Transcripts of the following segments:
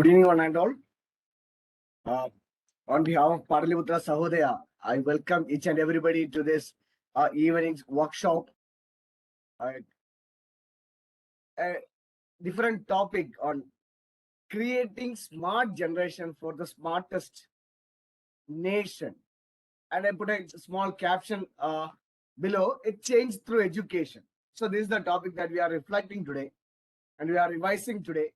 Good evening, one and all. On behalf of Paraliputra Sahodaya, I welcome each and everybody to this evening's workshop. A different topic on creating smart generation for the smartest nation. And I put a small caption below, it changed through education. So this is the topic that we are reflecting today and we are revising today.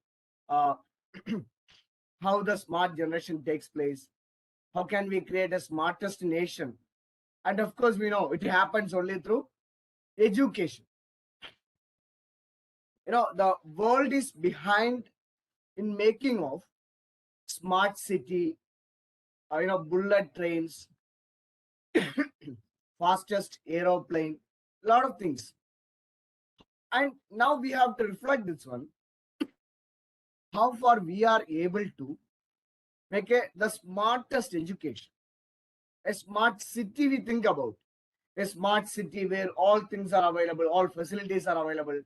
How the smart generation takes place. How can we create a smartest nation? And of course, we know it happens only through education. The world is behind in making of smart city, bullet trains, fastest aeroplane, a lot of things. And now we have to reflect this one, how far we are able to make the smartest education. A smart city we think about. A smart city where all things are available, all facilities are available,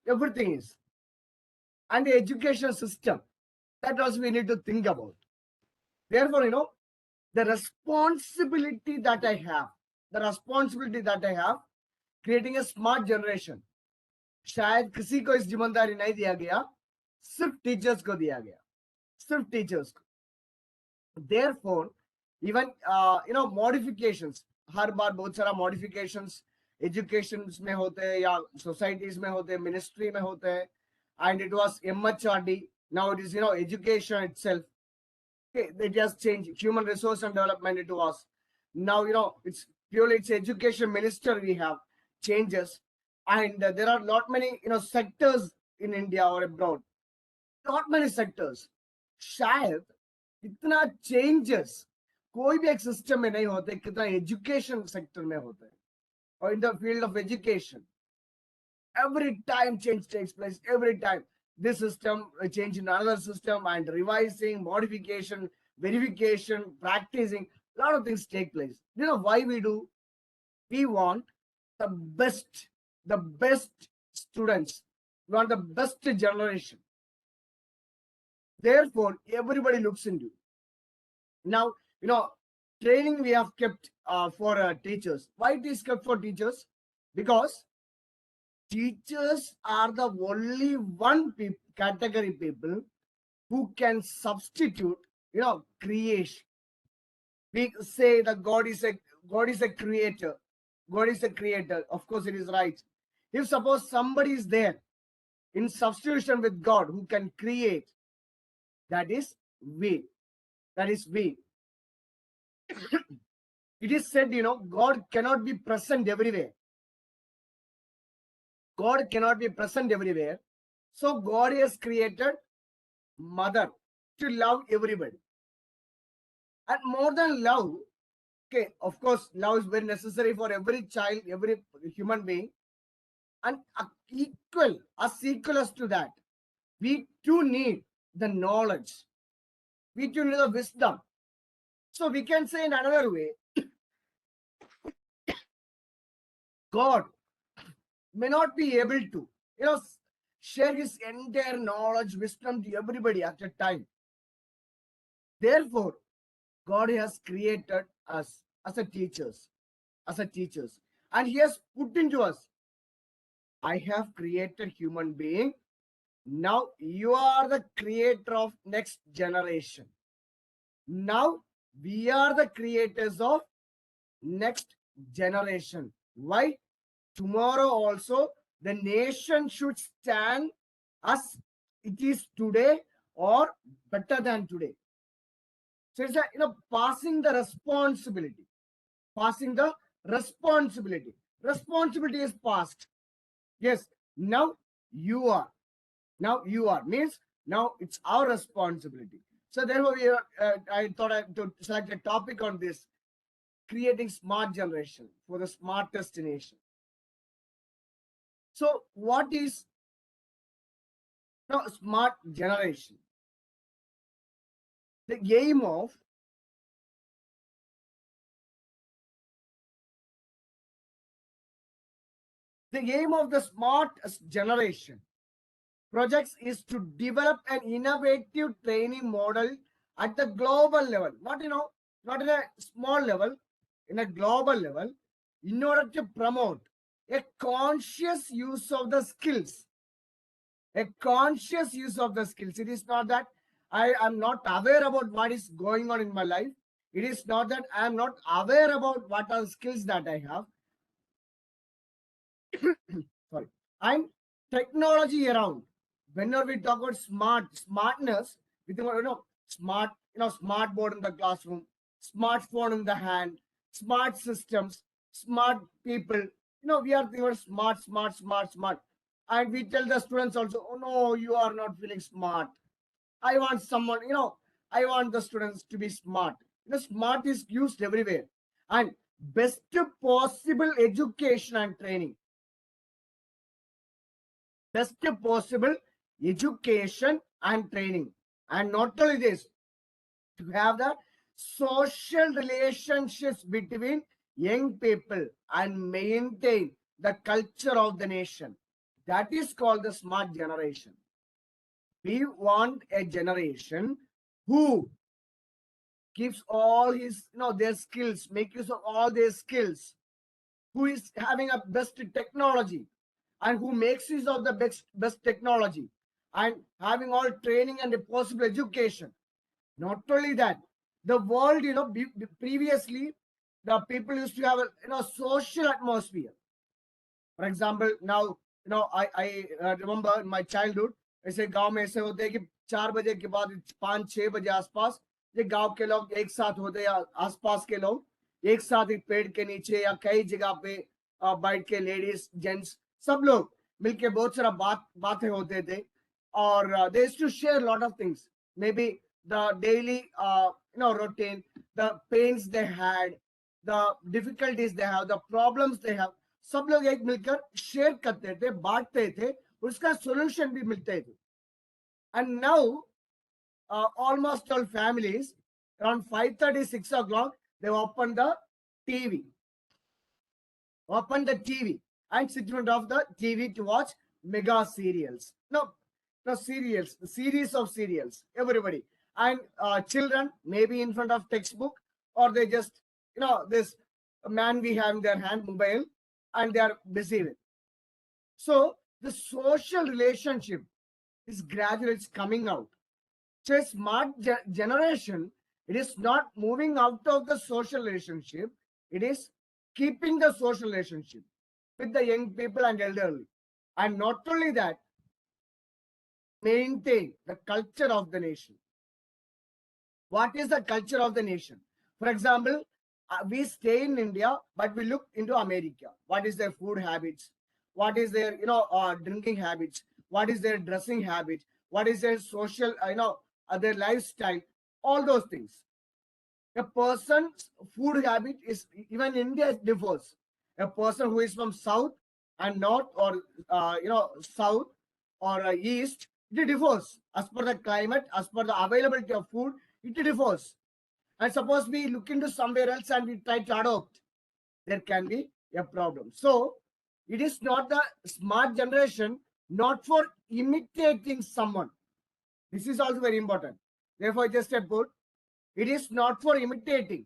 everything is. And the education system, that also we need to think about. Therefore, the responsibility that I have, creating a smart generation, शायद किसी को इस जिम्मेदारी नहीं दिया गया, सिर्फ teachers को दिया गया, सिर्फ टीचर्स को. Therefore, even modifications, हर बार बहुत सारा modifications educations में होते हैं या societies में होते हैं, ministry में होते हैं, and it was MHRD, now it is education itself. Okay, they just changed human resource and development, it was now it's purely it's education minister we have changes. And there are not many sectors in India or abroad, not many sectors. शायद इतना changes कोई भी एक system में नहीं होते कितना education sector में होते हैं, or in the field of education. Every time change takes place, every time this system change in another system, and revising, modification, verification, practicing, a lot of things take place. You know why we do? We want the best students. We want the best generation. Therefore, everybody looks into. Now, training we have kept for teachers. Why it is kept for teachers? Because teachers are the only one category people who can substitute, creation. We say that God is a creator. God is a creator. Of course, it is right. If suppose somebody is there in substitution with God who can create, that is we. That is we. It is said, God cannot be present everywhere. God cannot be present everywhere. So God has created mother to love everybody. And more than love, okay, of course, love is very necessary for every child, every human being. And as equal as to that, we too need the knowledge. We too need the wisdom. So we can say in another way, God may not be able to, share his entire knowledge, wisdom to everybody at a time. Therefore, God has created us as a teachers, and he has put into us, I have created human being. Now you are the creator of next generation. Now we are the creators of next generation. Why? Tomorrow also the nation should stand as it is today or better than today. So it's passing the responsibility. Responsibility is passed. Yes, now you are means now it's our responsibility. So therefore I thought to select a topic on this, creating smart generation for the smartest nation. So what is smart generation? The aim of the smart generation projects is to develop an innovative training model at the global level. Not not in a small level, in a global level, in order to promote a conscious use of the skills. A conscious use of the skills. It is not that I am not aware about what is going on in my life. It is not that I am not aware about what are the skills that I have. Sorry. And technology around. Whenever we talk about smartness, we think about, smart, smart board in the classroom, smartphone in the hand, smart systems, smart people. We are thinking about smart. And we tell the students also, oh no, you are not feeling smart. I want someone, I want the students to be smart. Smart is used everywhere. And best possible education and training. Best possible education and training. And not only this, to have the social relationships between young people and maintain the culture of the nation. That is called the smart generation. We want a generation who keeps all his, their skills, make use of all their skills, who is having a best technology, and who makes use of the best technology, and having all training and a possible education. Not only that, the world, previously the people used to have a social atmosphere. For example, now I remember in my childhood, ऐसे गांव में ऐसे होते हैं कि 4 बजे के बाद 5-6 बजे आसपास ये गांव के लोग एक साथ होते हैं, आसपास के लोग एक साथ एक पेड़ के नीचे या कई जगह पे बैठ के लेडीज जेंट्स सब लोग मिलके बहुत सारा बातें होते थे. और they used to share a lot of things, maybe the daily routine, the pains they had, the difficulties they have, the problems they have. सब लोग एक मिलकर शेयर करते थे, बांटते थे, उसका सोल्यूशन भी मिलते थे. And now almost all families around 5:30, 6 o'clock, they open the TV. Open the TV and sit in front of the TV to watch mega serials. No serials, series of serials, everybody. And children maybe in front of textbook, or they just, this man we have in their hand, mobile, and they are busy with. So the social relationship is gradually it's coming out. So a smart generation, it is not moving out of the social relationship, it is keeping the social relationship with the young people and elderly. And not only that, maintain the culture of the nation. What is the culture of the nation? For example, we stay in India, but we look into America. What is their food habits? What is their, drinking habits? What is their dressing habit? What is their social, their lifestyle? All those things. A person's food habit is, even in India, it differs. A person who is from south and north, or south or east, it differs as per the climate, as per the availability of food. It differs. And suppose we look into somewhere else and we try to adopt, there can be a problem. So it is not the smart generation, not for imitating someone. This is also very important. Therefore, just a put, it is not for imitating.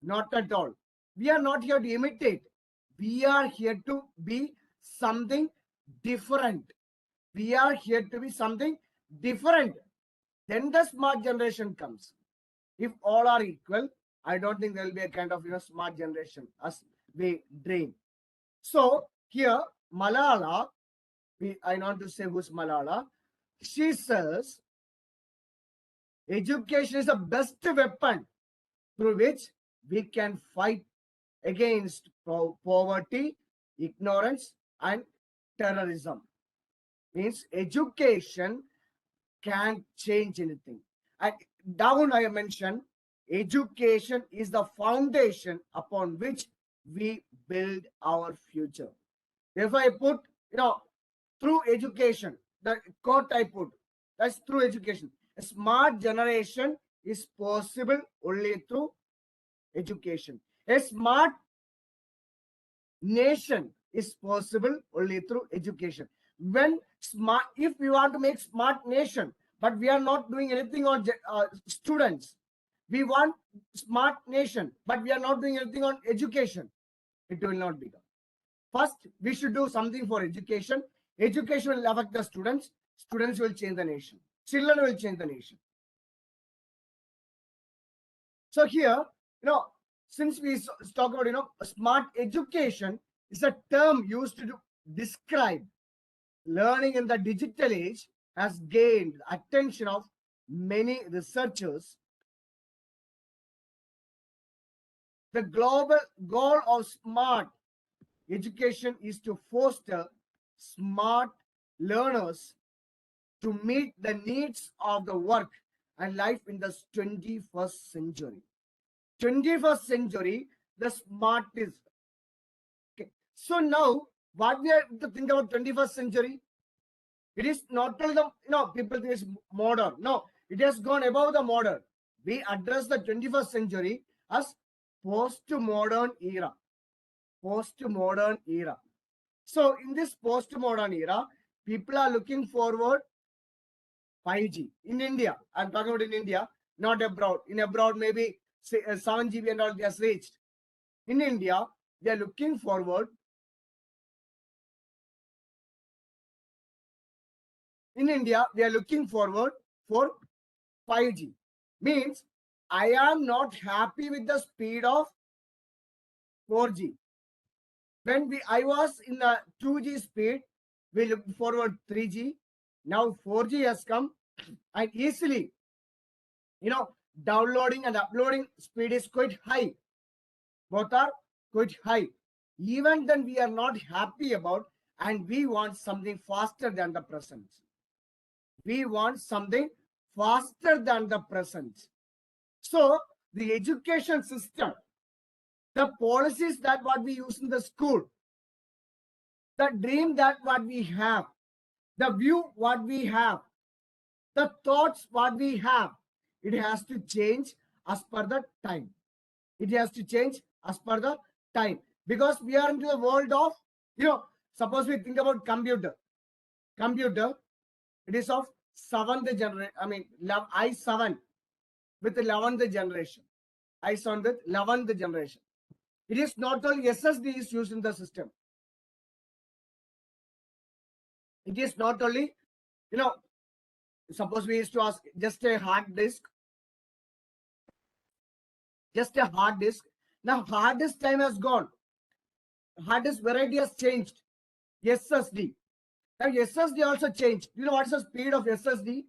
Not at all. We are not here to imitate. We are here to be something different. We are here to be something different. Then the smart generation comes. If all are equal, I don't think there will be a kind of smart generation as we dream. So here, Malala, I want to say who's Malala. She says, education is the best weapon through which we can fight against poverty, ignorance, and terrorism. Means education can't change anything. And down I mentioned, education is the foundation upon which we build our future. If I put, through education, the quote I put, that's through education. A smart generation is possible only through education. A smart nation is possible only through education. when smart, if we want to make smart nation, but we are not doing anything on students, we want smart nation, but we are not doing anything on education, it will not become. First, we should do something for education. Education will affect the students. Students will change the nation. Children will change the nation. So here, since we talk about, smart education is a term used to describe learning in the digital age, has gained attention of many researchers. The global goal of smart education is to foster smart learners to meet the needs of the work and life in the 21st century. 21st century, the smartest. Okay. So now, what we are to think about 21st century? It is not only the, people think it's modern. No, it has gone above the modern. We address the 21st century as post-modern era. Post-modern era. So in this post-modern era, people are looking forward 5G in India. I'm talking about in India, not abroad. In abroad, maybe 7 GB and all has reached. In India, they are looking forward. In India, they are looking forward for 5G. Means I am not happy with the speed of 4G. When I was in the 2G speed, we looked forward 3G. Now 4G has come, and easily, downloading and uploading speed is quite high. Both are quite high. Even then, we are not happy about, and we want something faster than the present. We want something faster than the present. So the education system, the policies that what we use in the school, the dream that what we have, the view what we have, the thoughts what we have, it has to change as per the time. It has to change as per the time, because we are into the world of, suppose we think about computer. It is of 7th generation. I mean, i7 with 11th generation. i7 with 11th generation. It is not only SSD is used in the system. It is not only, suppose we used to ask just a hard disk. Just a hard disk. Now hard disk time has gone. Hard disk variety has changed. SSD. Now SSD also changed. You know what is the speed of SSD?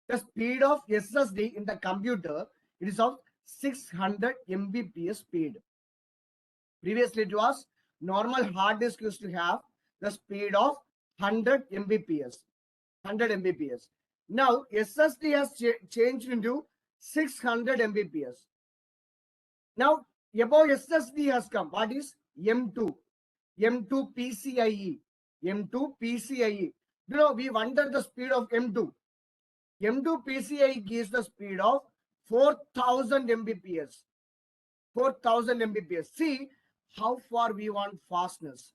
The speed of SSD in the computer, it is of 600 Mbps speed. Previously, it was normal hard disk used to have the speed of 100 Mbps. 100 Mbps. Now, SSD has changed into 600 Mbps. Now, above SSD has come. What is M2? M2 PCIe. M2 PCIe. We wonder the speed of M2. M2 PCIe gives the speed of 4000 Mbps. 4000 Mbps. See how far we want fastness.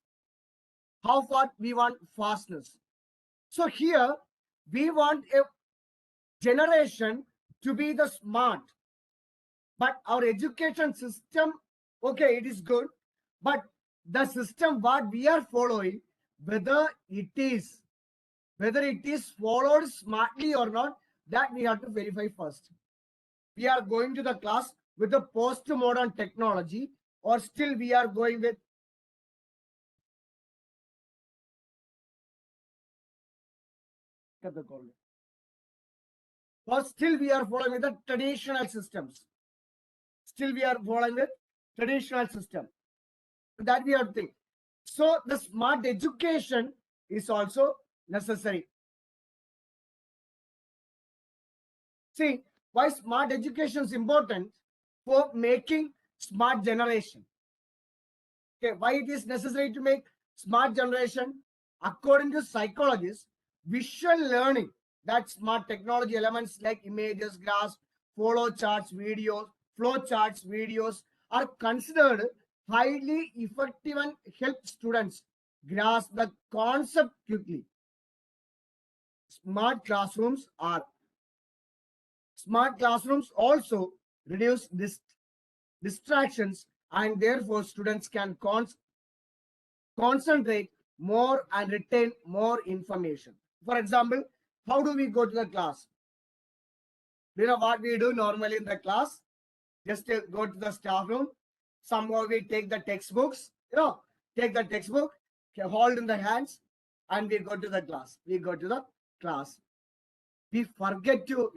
How far we want fastness. So here we want a generation to be the smart. But our education system, okay, it is good. But the system what we are following, whether it is followed smartly or not, that we have to verify first. We are going to the class with the post-modern technology, or still we are going with or still we are following with the traditional systems. Still we are following with traditional system. That we have to think. So the smart education is also necessary. See, why smart education is important? For making smart generation. Okay, why it is necessary to make smart generation? According to psychologists, visual learning, that smart technology elements like images, graphs, flow charts, videos are considered highly effective and help students grasp the concept quickly. Smart classrooms also reduce distractions, and therefore students can concentrate more and retain more information. For example, how do we go to the class? Do you know what we do normally in the class? Just go to the staff room. Somehow we take the textbooks, take the textbook, hold in the hands, and we go to the class. We go to the class. We forget to,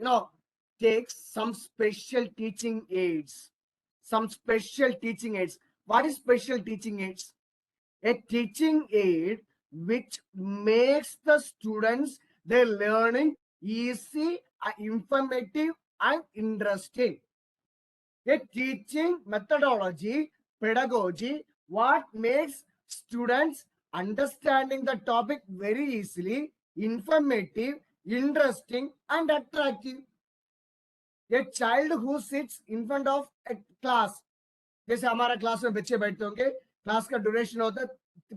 take some special teaching aids. Some special teaching aids. What is special teaching aids? A teaching aid which makes the students their learning easy, informative, and interesting. A teaching methodology, pedagogy, what makes students understanding the topic very easily, informative, interesting, and attractive. A child who sits in front of a class, जैसे हमारा class में बच्चे बैठते होंगे, class का duration होता है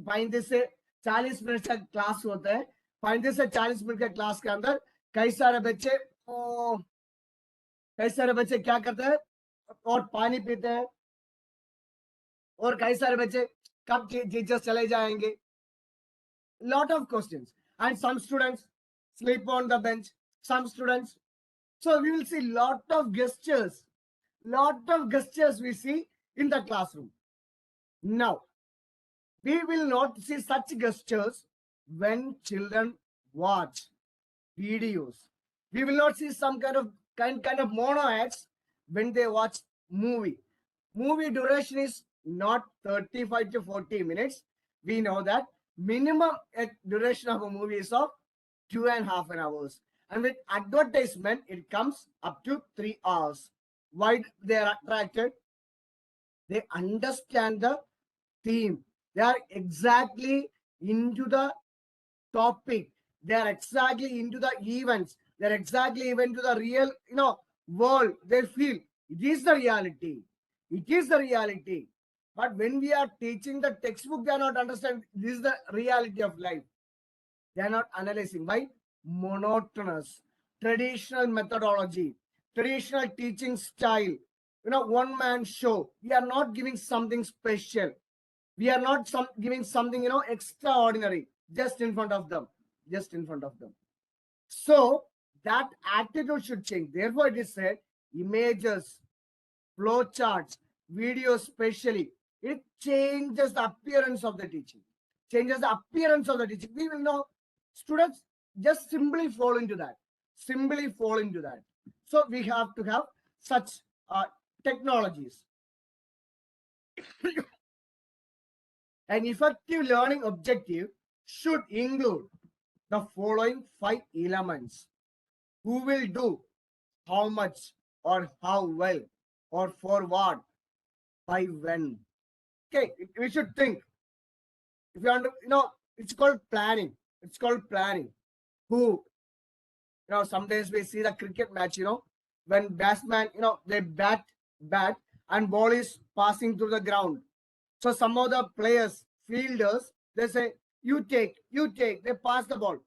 35 से 40 मिनट का क्लास होता है. 35 से 40 मिनट के क्लास के अंदर कई सारे बच्चे क्या करते हैं और पानी पीते हैं, और कई सारे बच्चे कब टीचर्स चले जाएंगे. Lot of questions, and some students sleep on the bench, some students. So we will see lot of gestures we see in the classroom. Now we will not see such gestures when children watch videos. We will not see some kind of mono ads when they watch movie. Movie duration is not 35 to 40 minutes. We know that minimum duration of a movie is of 2.5 hours. And with advertisement, it comes up to 3 hours. Why they are attracted? They understand the theme. They are exactly into the topic. They are exactly into the events. They are exactly even to the real, world. They feel it is the reality. It is the reality. But when we are teaching the textbook, they are not understanding this is the reality of life. They are not analyzing. Why? Monotonous, traditional methodology, traditional teaching style, one man show. We are not giving something special. We are not giving something, extraordinary just in front of them. Just in front of them. So that attitude should change. Therefore, it is said images, flow charts, videos, especially, it changes the appearance of the teaching. Changes the appearance of the teaching. We will know students just simply fall into that. Simply fall into that. So we have to have such technologies. An effective learning objective should include the following 5 elements. Who will do, how much, or how well, or for what, by when. Okay, we should think. If you want to, it's called planning. It's called planning. Who, sometimes we see the cricket match, when batsman, they bat, and ball is passing through the ground. So some of the players, fielders, they say, you take, they pass the ball.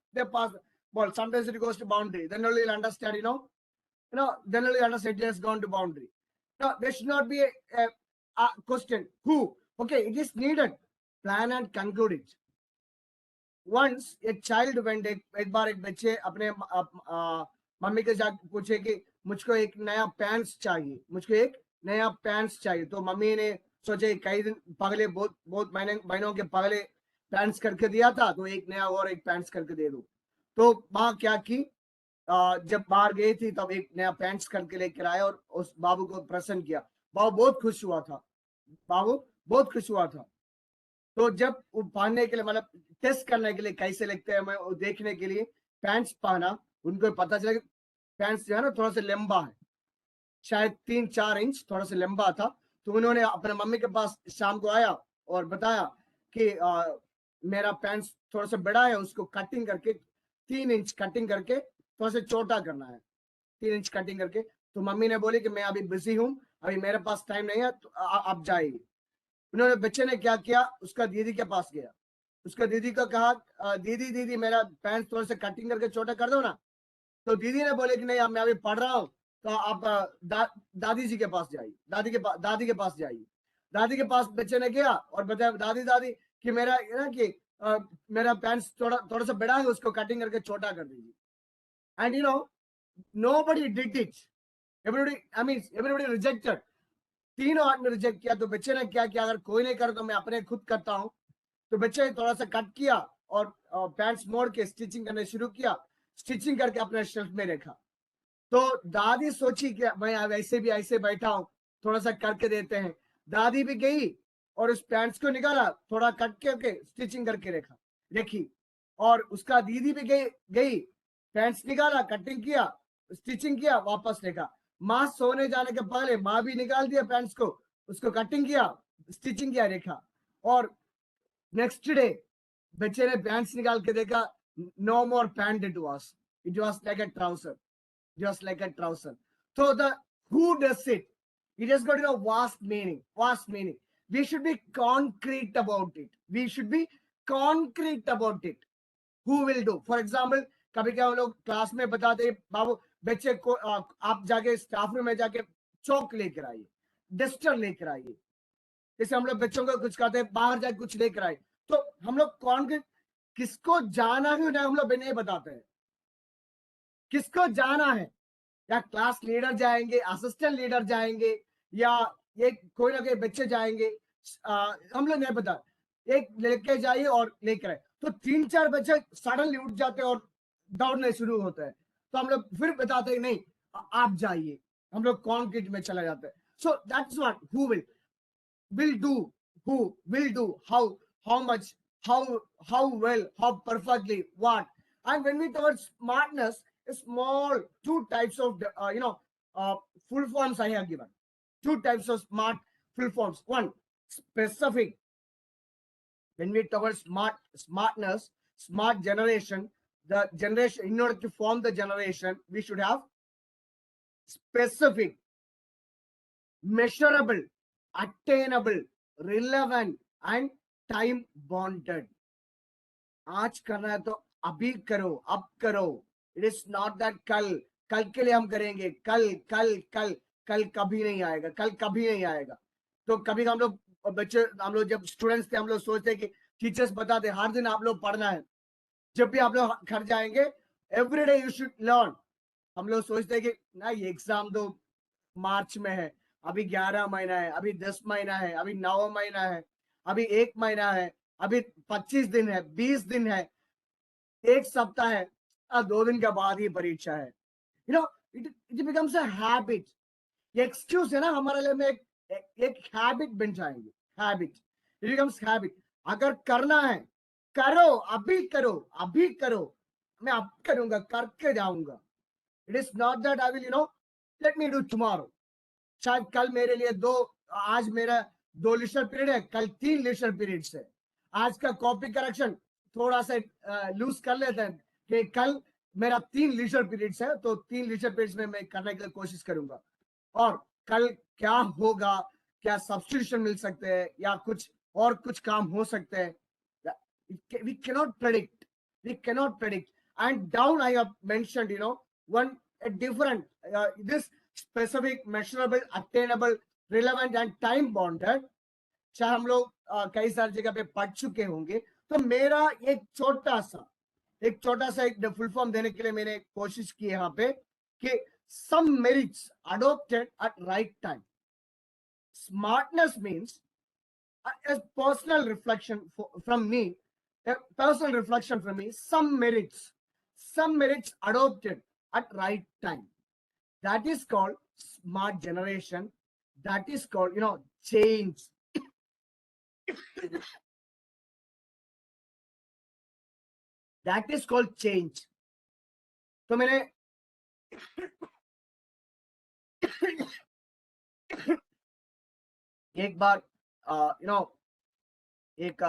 Sometimes it goes to boundary. Then only you'll understand, then only you understand it has gone to boundary. Now, there should not be a question. Who? Okay, it is needed. Plan and conclude it. Once a child went, एक बार एक बच्चे अपने mummy के जाके पूछे कि मुझको एक नया पैंट्स चाहिए, तो मम्मी ने सोचे कई दिन पहले बहुत महीनों के पहले पैंट्स करके दिया था, तो एक नया और एक पैंट्स करके दे दो. तो माँ क्या की, जब बाहर गई थी तब एक नया पैंट्स करके लेकर आया और उस बाबू को प्रसन्न किया. बाबू बहुत खुश हुआ था. तो जब वो पहनने के लिए, मतलब टेस्ट करने के लिए कैसे लगते हैं, मैं देखने के लिए पैंट्स पहना, उनको पता चला कि पैंट्स जो है ना थोड़ा सा लंबा है, शायद 3-4 इंच थोड़ा सा लंबा था. तो उन्होंने अपने मम्मी के पास शाम को आया और बताया कि मेरा पैंट्स थोड़ा सा बड़ा है, उसको कटिंग करके 3 इंच कटिंग करके थोड़ा सा छोटा करना है, 3 इंच कटिंग करके. तो मम्मी ने बोली कि मैं अभी बिजी हूँ, अभी मेरे पास टाइम नहीं है, तो आप जाइए. उन्होंने बच्चे ने क्या किया, उसका दीदी के पास गया. उसका दीदी को कहा दीदी दीदी मेरा पैंट थोड़ा सा कटिंग करके छोटा कर दो ना। तो दीदी ने बोले कि नहीं अब मैं अभी पढ़ रहा हूँ, तो आप दादी जी के पास जाइए, दादी के पास जाइए। दादी के पास बच्चे ने गया और बताया दादी दादी कि मेरा ना कि मेरा पैंट थोड़ा थोड़ा सा बड़ा है, उसको कटिंग करके छोटा कर दीजिए। And nobody did it. Everybody rejected. तीनों आदमी रिजेक्ट किया। तो बच्चे ने क्या किया, अगर कोई नहीं करे तो मैं अपने खुद करता हूँ। तो बच्चे ने थोड़ा सा कट किया और पैंट्स मोड़ के स्टिचिंग करने शुरू किया। स्टिचिंग करके अपने शेल्फ में रखा। तो दादी सोची कि मैं ऐसे भी ऐसे बैठा हूँ, थोड़ा सा करके देते हैं। दादी भी गई और उस पैंट्स को निकाला, थोड़ा कट करके स्टिचिंग करके रखी। और उसका दीदी भी गई पैंट्स निकाला, कटिंग किया, स्टिचिंग किया, वापस रखा। माँ सोने जाने के पहले माँ भी निकाल दिया पैंट्स को, उसको कटिंग किया, स्टिचिंग किया, रखा। और नेक्स्ट डे बच्चे ने पैंट्स निकाल के देखा, no more pant, it was like a trouser, just like a trouser. So the who does it? It has got vast meaning, vast meaning. We should be concrete about it. We should be concrete about it. Who will do? For example, कभी क्या हम लोग class में बताते बाबू बच्चे को आप जाके स्टाफ रूम में जाके चौक लेकर आइए, डस्टर लेकर आइए। जैसे हम लोग बच्चों को कुछ कहते हैं बाहर जाके कुछ लेकर आए, तो हम लोग कौन किसको जाना है उन्हें हम लोग नहीं बताते हैं। किसको जाना है, या क्लास लीडर जाएंगे, असिस्टेंट लीडर जाएंगे, या ये कोई ना कोई बच्चे जाएंगे, हम लोग नहीं पता। एक लेके जाइए और लेकर आए, तो 3-4 बच्चे सडनली उठ जाते हैं और दौड़ने शुरू होते हैं। तो हम लोग फिर बताते हैं नहीं आप जाइए, हम लोग कॉन्क्रीट में चला जाते हैं। So that's what who will do, who will do, how much, how well, how perfectly, what. And when we talk smartness, small two types of full forms I have given. Two types of smart full forms. One, specific. When we talk about smartness, smart generation, the generation, in order to form the generation, we should have specific, measurable, attainable, relevant and time bonded. आज करना है तो अभी करो, अब करो। It is not that कल के लिए हम करेंगे, कल कभी नहीं आएगा, कल कभी नहीं आएगा। तो कभी हम लोग बच्चे, हम लोग जब स्टूडेंट्स थे, हम लोग सोचते कि टीचर्स बताते हर दिन आप लोग पढ़ना है। जब भी आप लोग घर जाएंगे, every day you should learn. हम लोग सोचते कि ना ये एग्जाम दो मार्च में है, अभी 11 महीना है, अभी 10 महीना है, अभी 9 महीना है, अभी 1 महीना है, अभी 25 दिन है, 20 दिन है, 1 सप्ताह है, 2 दिन के बाद ही परीक्षा है। It becomes a habit. ये एक्सक्यूज है ना हमारे लिए, में एक हैबिट बन जाएंगे। Habit, it becomes habit. अगर करना है करो, अभी करो, अभी करो। मैं अब करूंगा, करके जाऊंगा। It is not that I will let me do tomorrow. शायद कल मेरे लिए आज मेरा 2 लेक्चर पीरियड है, कल 3 लेक्चर पीरियड्स है। आज का कॉपी करेक्शन थोड़ा सा लूज कर लेते हैं कि कल मेरा 3 लेक्चर पीरियड्स है, तो 3 लेक्चर पीरियड्स में मैं करने की कोशिश करूंगा। और कल क्या होगा, क्या सब्स्टिट्यूशन मिल सकते हैं, या कुछ काम हो सकते हैं। We cannot predict. And down I have mentioned one a different this specific, measurable, attainable, relevant and time bonded। चाहे हम लोग कई सारी जगह पे पढ़ चुके होंगे, तो मेरा एक छोटा सा एक फुल फॉर्म देने के लिए मैंने कोशिश की यहाँ पे कि some merits adopted at right time. Smartness means a personal reflection from me, some merits adopted at right time. That is called smart generation. That is called change. That is called change. तो मैंने एक बार एक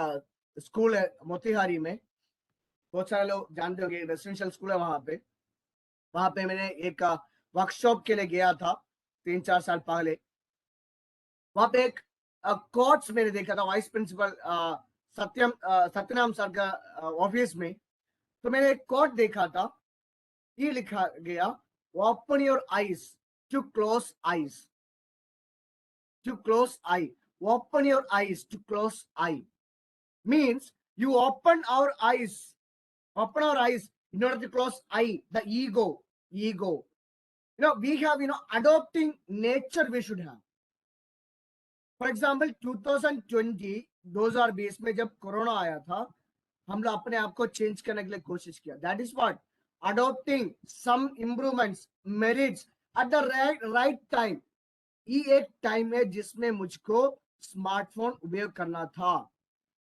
school है मोतिहारी में, बहुत सारे लोग जानते होंगे, रेसिडेंशियल स्कूल है वहां पे मैंने एक वर्कशॉप के लिए गया था 3-4 साल पहले। वहां पे एक कोट्स मैंने देखा था, वाइस प्रिंसिपल सत्यनाम सर का ऑफिस में, तो मैंने एक कोट देखा था, ये लिखा गया, open your eyes to close eyes, to close eye, open your eyes to close eye, means you open our eyes in order to close eye, the ego. We have, adopting nature we should have. For example, 2020 2020 में जब corona आया था, हम लोग अपने आप को change करने के लिए कोशिश किया. That is what, adopting some improvements, merits at the right time. ये एक टाइम है जिसमें मुझको स्मार्टफोन उपयोग करना था.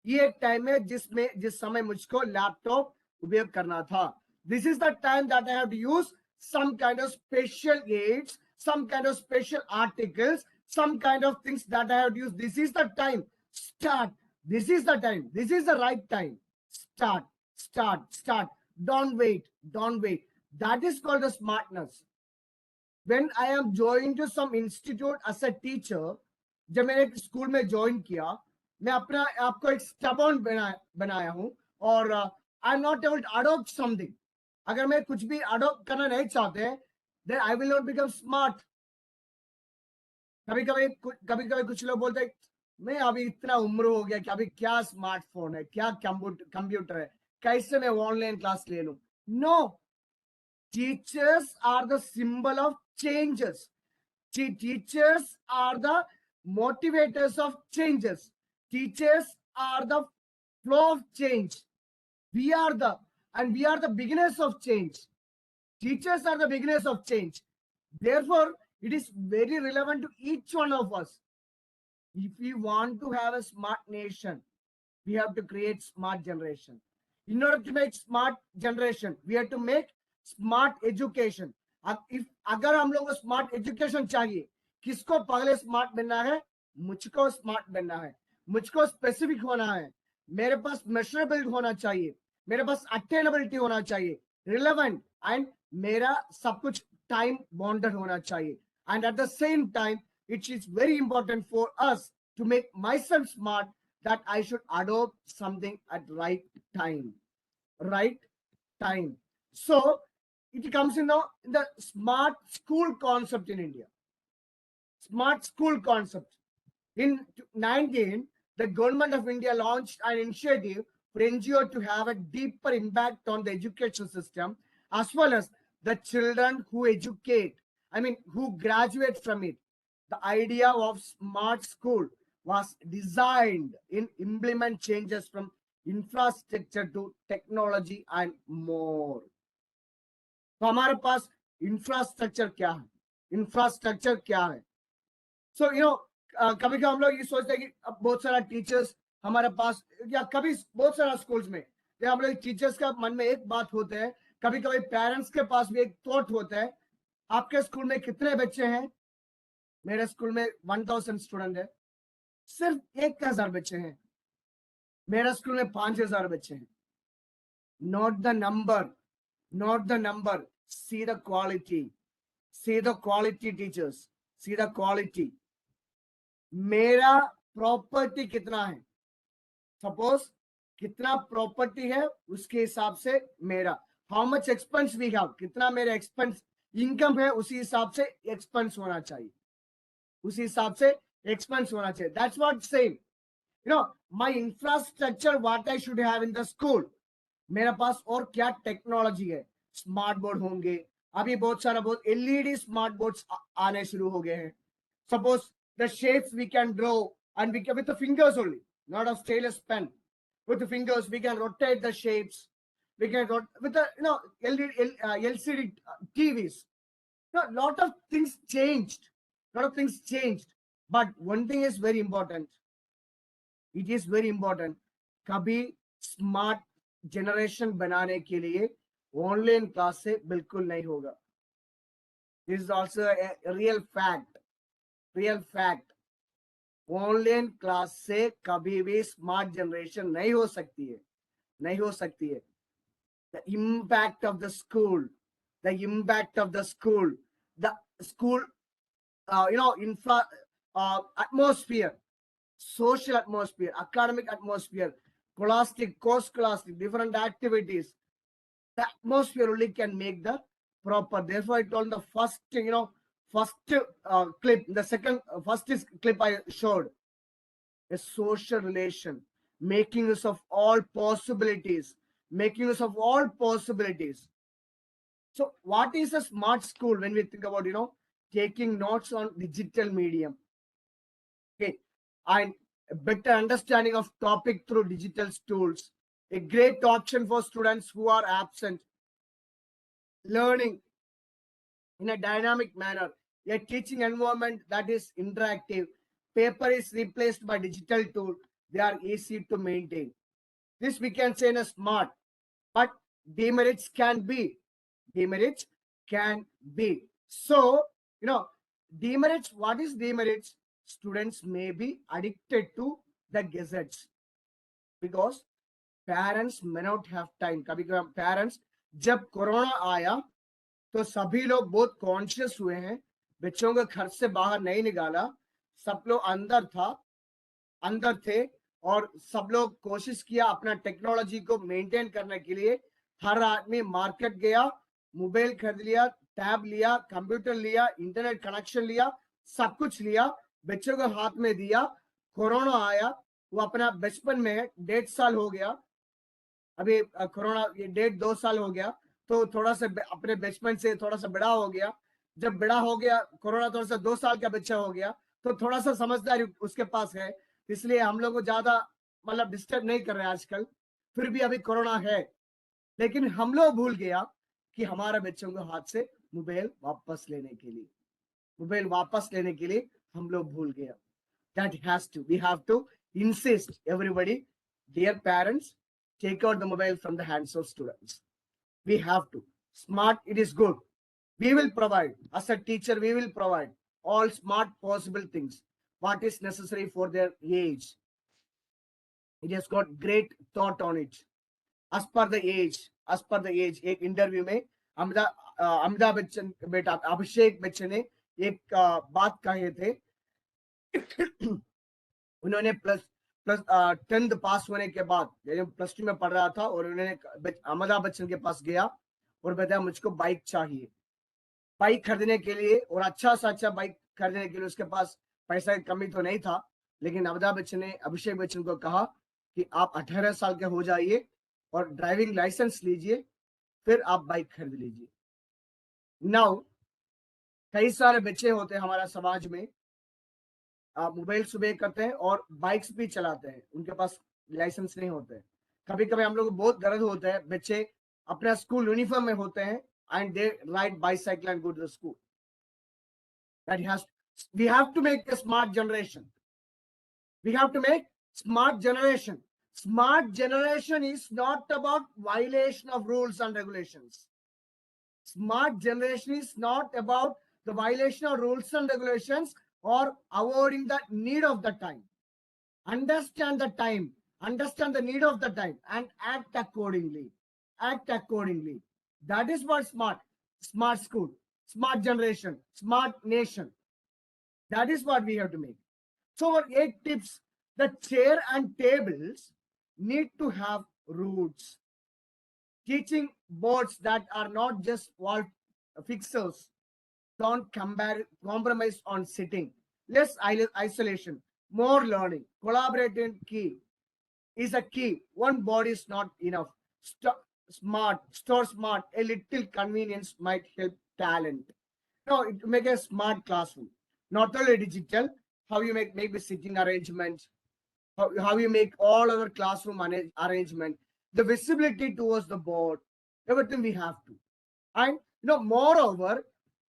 ये एक टाइम है जिस समय मुझको लैपटॉप उपयोग करना था. This is the time that I have to use some kind of special aids, some kind of special articles, some kind of things that I have to use. This is the time. Start. This is the time. This is the right time. Start, start. Don't wait. That is called the smartness. When I am joined to some institute as a teacher, जब मैंने एक school में join किया, मैं अपना आपको एक stubborn बनाया हूं, और I am not able to adopt something. अगर मैं कुछ भी अडॉप्ट करना नहीं चाहते, then I will not become smart. कभी कभी कुछ लोग बोलते हैं, मैं अभी इतना उम्र हो गया कि अभी क्या स्मार्टफोन है, क्या कंप्यूटर है, कैसे मैं ऑनलाइन क्लास ले लूं. No, teachers are the symbol of changes. Teachers are the motivators of changes. Teachers are the flow of change. We are the beginners of change. Teachers are the beginners of change. Therefore, it is very relevant to each one of us. If we want to have a smart nation, we have to create smart generation. In order to make smart generation, we have to make smart education. if अगर हम लोग को smart education चाहिए, किसको पहले smart बनना है? मुझको स्मार्ट बनना है. मुझको स्पेसिफिक होना है. मेरे पास मेजरेबल होना चाहिए. मेरे पास अटेनेबिलिटी होना चाहिए, रिलेवेंट, एंड मेरा सब कुछ टाइम बाउंडेड होना चाहिए. And at the same time it is very important for us to make myself smart, that I should adopt something at right time. So it comes in the smart school concept in India. Smart school concept. In 19, the government of India launched an initiative for NGO to have a deeper impact on the education system, as well as the children who who graduate from it. The idea of smart school was designed in implement changes from infrastructure to technology and more. तो हमारे पास infrastructure क्या है? सो कभी कभी हम लोग ये सोचते हैं कि अब बहुत सारा टीचर्स हमारे पास, या कभी बहुत सारा स्कूल्स में हम लोग टीचर्स का मन में एक बात होते हैं, कभी कभी पेरेंट्स के पास भी एक थॉट होता है, आपके स्कूल में कितने बच्चे हैं? मेरे स्कूल में 1000 स्टूडेंट है, सिर्फ 1000 बच्चे हैं. मेरे स्कूल में 5000 बच्चे हैं. Not the number, see the quality teachers, see the quality. मेरा प्रॉपर्टी कितना है? सपोज कितना प्रॉपर्टी है, उसके हिसाब से मेरा how much expense we have, कितना मेरा एक्सपेंस इनकम है, उसी हिसाब से एक्सपेंस होना चाहिए. That's what saying. My infrastructure, what I should have in the school. मेरे पास और क्या टेक्नोलॉजी है? स्मार्ट बोर्ड होंगे. अभी बहुत एलईडी स्मार्ट बोर्ड्स आने शुरू हो गए हैं. Suppose the shapes we can draw, and we can, with the fingers only, not a stylus pen. With the fingers we can rotate the shapes. We can with the LCD TVs. Lot of things changed. But one thing is very important. It is very important. कभी smart generation बनाने के लिए online class से बिल्कुल नहीं होगा. This is also a real fact. Online class से कभी भी स्मार्ट जनरेशन नहीं हो सकती है. The impact of the school, the school atmosphere, social atmosphere, academic atmosphere, scholastic, co-scholastic, different activities. The atmosphere only can make the proper. Therefore, I told the first, first clip, the second, first is clip I showed, a social relation, making use of all possibilities, making use of all possibilities. So, what is a smart school when we think about, taking notes on digital medium? Okay, and a better understanding of topic through digital tools, a great option for students who are absent, learning in a dynamic manner, a teaching environment that is interactive, paper is replaced by digital tool, they are easy to maintain. This we can say in a smart, but demerits can be, demerits can be. So, demerits, what is demerits? Students may be addicted to the gadgets because parents may not have time. कभी कभी parents, जब corona आया तो सभी लोग बहुत conscious हुए हैं, बच्चों को घर से बाहर नहीं निकाला, सब लोग अंदर थे और सब लोग कोशिश किया अपना टेक्नोलॉजी को मेंटेन करने के लिए. हर आदमी मार्केट गया, मोबाइल खरीद लिया, टैब लिया, कंप्यूटर लिया, इंटरनेट कनेक्शन लिया, सब कुछ लिया, बच्चों को हाथ में दिया. कोरोना आया, वो अपना बचपन में 1.5 साल हो गया, अभी कोरोना ये 1.5-2 साल हो गया, तो थोड़ा सा अपने बचपन से थोड़ा सा बड़ा हो गया. जब बड़ा हो गया, कोरोना थोड़ा सा 2 साल का बच्चा हो गया, तो थोड़ा सा समझदारी उसके पास है, इसलिए हम लोग को ज्यादा मतलब डिस्टर्ब नहीं कर रहे आजकल. फिर भी अभी कोरोना है, लेकिन हम लोग भूल गया कि हमारे बच्चों को हाथ से मोबाइल वापस लेने के लिए, मोबाइल वापस लेने के लिए हम लोग भूल गया. That has to, we have to insist everybody, dear parents, take out the mobile from the hands of students. We have to. Smart, it is good. We will provide, as a teacher, we will provide all smart possible things, what is necessary for their age. It has got great thought on it. As per the age, एक interview में अमिताभ बच्चन बेटा अभिषेक बच्चन ने एक बात कहे थे. उन्होंने plus 10th पास होने के बाद +2 में पढ़ रहा था और उन्होंने अमिताभ बच्चन के पास गया और बताया मुझको बाइक चाहिए. बाइक खरीदने के लिए और अच्छा सा अच्छा बाइक खरीदने के लिए उसके पास पैसा की कमी तो नहीं था, लेकिन अमिताभ बच्चन ने अभिषेक बच्चन को कहा कि आप 18 साल के हो जाइए और ड्राइविंग लाइसेंस लीजिए, फिर आप बाइक खरीद लीजिए. नाउ कई सारे बच्चे होते हैं हमारा समाज में, मोबाइल सुबह करते हैं और बाइक्स भी चलाते हैं, उनके पास लाइसेंस नहीं होते हैं. कभी कभी हम लोग को बहुत गर्व होता है, बच्चे अपना स्कूल यूनिफॉर्म में होते हैं and they ride bicycle and go to the school. We have to make a smart generation. We have to make smart generation. Smart generation is not about violation of rules and regulations. Smart generation is not about the violation of rules and regulations or avoiding the need of the time. Understand the time, understand the need of the time, and act accordingly. Act accordingly. That is what smart school, smart generation, smart nation. That is what we have to make. So, our 8 tips: the chair and tables need to have roots. Teaching boards that are not just wall fixers. Don't compromise on sitting. Less isolation, more learning. Collaborating key is a key. One body is not enough. Store smart. A little convenience might help talent. No, to make a smart classroom, not only digital, how you make maybe sitting arrangement, how you make all other classroom arrangement, the visibility towards the board, everything we have to. And moreover,